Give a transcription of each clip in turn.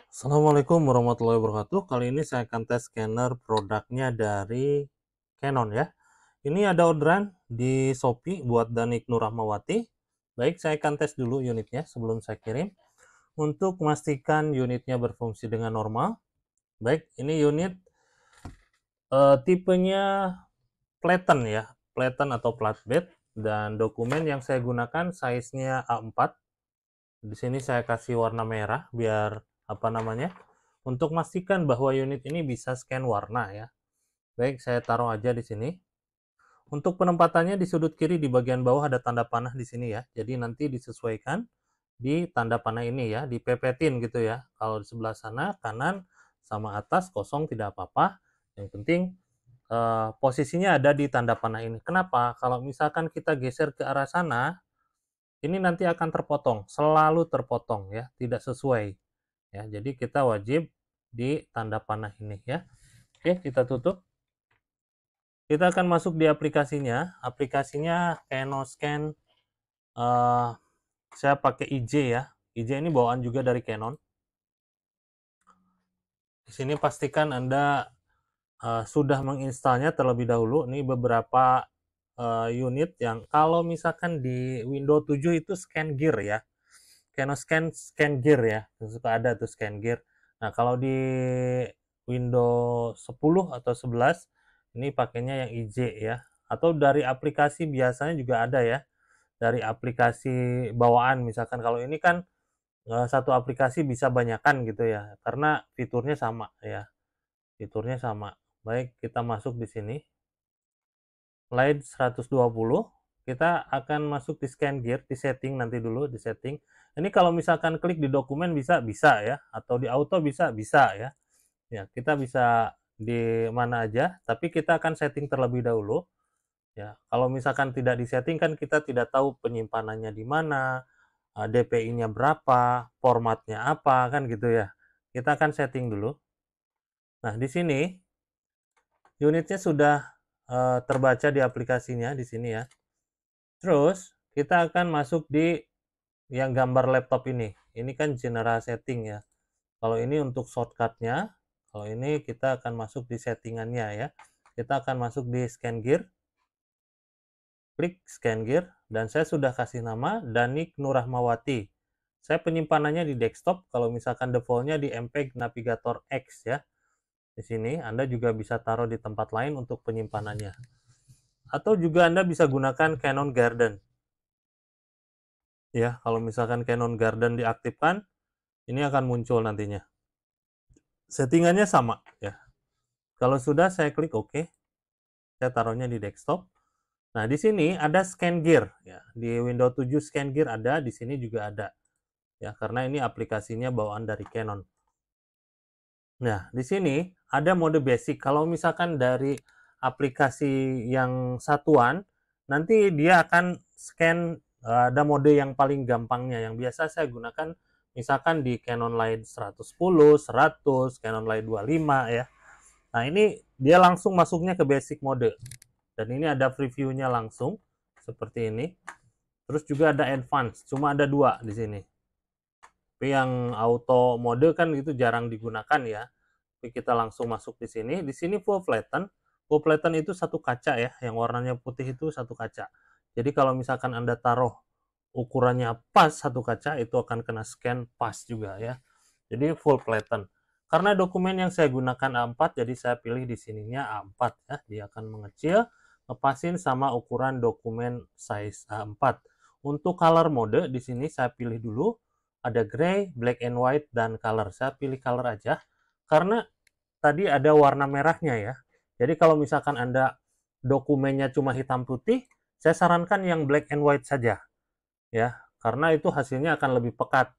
Assalamualaikum warahmatullahi wabarakatuh. Kali ini saya akan tes scanner produknya dari Canon ya. Ini ada orderan di Shopee buat Danik Nurrahmawati. Baik, saya akan tes dulu unitnya sebelum saya kirim. Untuk memastikan unitnya berfungsi dengan normal. Baik, ini unit tipenya Platen ya. Platen atau flatbed. Dan dokumen yang saya gunakan size-nya A4. Di sini saya kasih warna merah biar apa namanya? Untuk memastikan bahwa unit ini bisa scan warna ya. Baik, saya taruh aja di sini. Untuk penempatannya di sudut kiri di bagian bawah ada tanda panah di sini ya. Jadi nanti disesuaikan di tanda panah ini ya, dipepetin gitu ya. Kalau di sebelah sana kanan sama atas kosong tidak apa-apa. Yang penting posisinya ada di tanda panah ini. Kenapa? Kalau misalkan kita geser ke arah sana, ini nanti akan terpotong, selalu terpotong ya, tidak sesuai. Ya, jadi kita wajib di tanda panah ini ya. Oke, kita tutup. Kita akan masuk di aplikasinya. Aplikasinya CanoScan. Saya pakai IJ ya. IJ ini bawaan juga dari Canon. Di sini pastikan Anda sudah menginstalnya terlebih dahulu. Ini beberapa unit yang kalau misalkan di Windows 7 itu Scan Gear ya. CanoScan Scan Gear ya. Suka ada tuh Scan Gear. Nah, kalau di Windows 10 atau 11 ini pakainya yang IJ ya. Atau dari aplikasi biasanya juga ada ya. Dari aplikasi bawaan misalkan kalau ini kan satu aplikasi bisa banyakan gitu ya. Karena fiturnya sama ya. Fiturnya sama. Baik, kita masuk di sini. Light 120. Kita akan masuk di Scan Gear, di setting nanti dulu, di setting. Ini kalau misalkan klik di dokumen bisa ya, atau di auto bisa ya. Ya, kita bisa di mana aja, tapi kita akan setting terlebih dahulu. Ya, kalau misalkan tidak disetting kan kita tidak tahu penyimpanannya di mana, DPI-nya berapa, formatnya apa, kan gitu ya. Kita akan setting dulu. Nah, di sini unitnya sudah terbaca di aplikasinya di sini ya. Terus kita akan masuk di yang gambar laptop ini. Ini kan general setting ya. Kalau ini untuk shortcutnya, kalau ini kita akan masuk di settingannya ya. Kita akan masuk di Scan Gear, klik Scan Gear, dan saya sudah kasih nama Danik Nurrahmawati. Saya penyimpanannya di desktop, kalau misalkan defaultnya di MPEG Navigator X ya. Di sini Anda juga bisa taruh di tempat lain untuk penyimpanannya. Atau juga Anda bisa gunakan Canon Garden. Ya, kalau misalkan Canon Garden diaktifkan, ini akan muncul nantinya. Settingannya sama ya. Kalau sudah saya klik OK. Saya taruhnya di desktop. Nah, di sini ada Scan Gear ya. Di Windows 7 Scan Gear ada, di sini juga ada. Ya, karena ini aplikasinya bawaan dari Canon. Nah, di sini ada mode basic. Kalau misalkan dari aplikasi yang satuan, nanti dia akan scan ada mode yang paling gampangnya. Yang biasa saya gunakan misalkan di Canon Light 110, 100, Canon Light 25 ya. Nah, ini dia langsung masuknya ke basic mode. Dan ini ada previewnya langsung seperti ini. Terus juga ada advance, cuma ada dua di sini. Tapi yang auto mode kan itu jarang digunakan ya. Tapi kita langsung masuk di sini. Di sini full flatten. Full flatten itu satu kaca ya, yang warnanya putih itu satu kaca. Jadi kalau misalkan Anda taruh ukurannya pas satu kaca, itu akan kena scan pas juga ya. Jadi full flatten. Karena dokumen yang saya gunakan A4, jadi saya pilih di sininya A4 ya. Dia akan mengecil, ngepasin sama ukuran dokumen size A4. Untuk color mode di sini saya pilih dulu ada gray, black and white, dan color. Saya pilih color aja karena tadi ada warna merahnya ya. Jadi kalau misalkan Anda dokumennya cuma hitam putih, saya sarankan yang black and white saja ya, karena itu hasilnya akan lebih pekat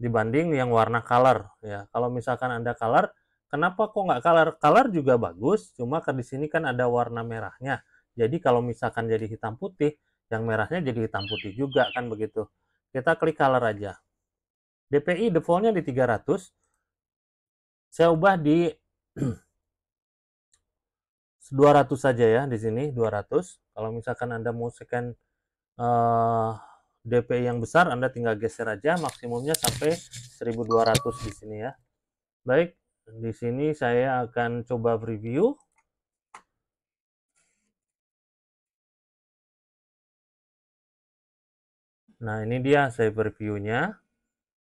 dibanding yang warna color ya. Kalau misalkan Anda color, kenapa kok nggak color? Color juga bagus, cuma di sini kan ada warna merahnya. Jadi kalau misalkan jadi hitam putih, yang merahnya jadi hitam putih juga kan begitu. Kita klik color aja. DPI defaultnya di 300. Saya ubah di 200 saja ya di sini 200. Kalau misalkan Anda mau scan DPI yang besar, Anda tinggal geser aja maksimumnya sampai 1200 di sini ya. Baik, di sini saya akan coba preview. Nah, ini dia saya previewnya.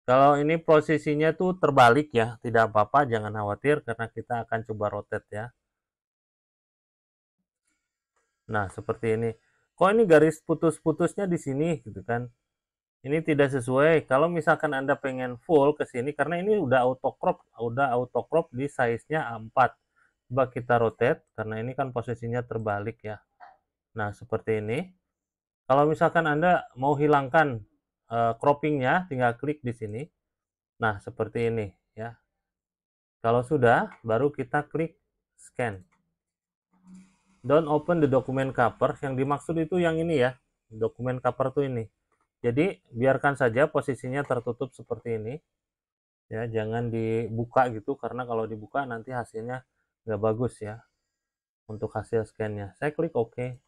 Kalau ini posisinya tuh terbalik ya, tidak apa-apa, jangan khawatir karena kita akan coba rotate ya. Nah, seperti ini. Kok ini garis putus-putusnya di sini gitu kan? Ini tidak sesuai. Kalau misalkan Anda pengen full ke sini karena ini udah auto crop di size-nya A4. Coba kita rotate karena ini kan posisinya terbalik ya. Nah, seperti ini. Kalau misalkan Anda mau hilangkan cropping-nya, tinggal klik di sini. Nah, seperti ini ya. Kalau sudah, baru kita klik scan. Don't open the document cover. Yang dimaksud itu yang ini ya. Dokumen cover tuh ini. Jadi, biarkan saja posisinya tertutup seperti ini. Ya, jangan dibuka gitu, karena kalau dibuka nanti hasilnya nggak bagus ya. Untuk hasil scan-nya. Saya klik OK.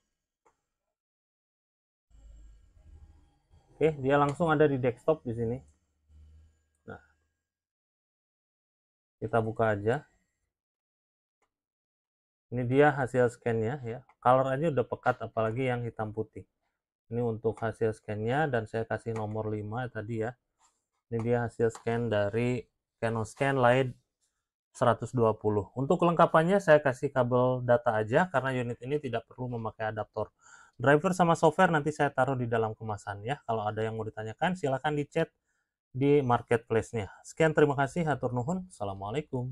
Oke, dia langsung ada di desktop di sini. Nah, kita buka aja. Ini dia hasil scan-nya ya. Color aja udah pekat, apalagi yang hitam putih. Ini untuk hasil scan-nya, dan saya kasih nomor 5 tadi ya. Ini dia hasil scan dari Canon Scan Light 120. Untuk kelengkapannya saya kasih kabel data aja, karena unit ini tidak perlu memakai adaptor. Driver sama software nanti saya taruh di dalam kemasan ya. Kalau ada yang mau ditanyakan silahkan di chat di marketplace-nya. Sekian, terima kasih, hatur nuhun. Assalamualaikum.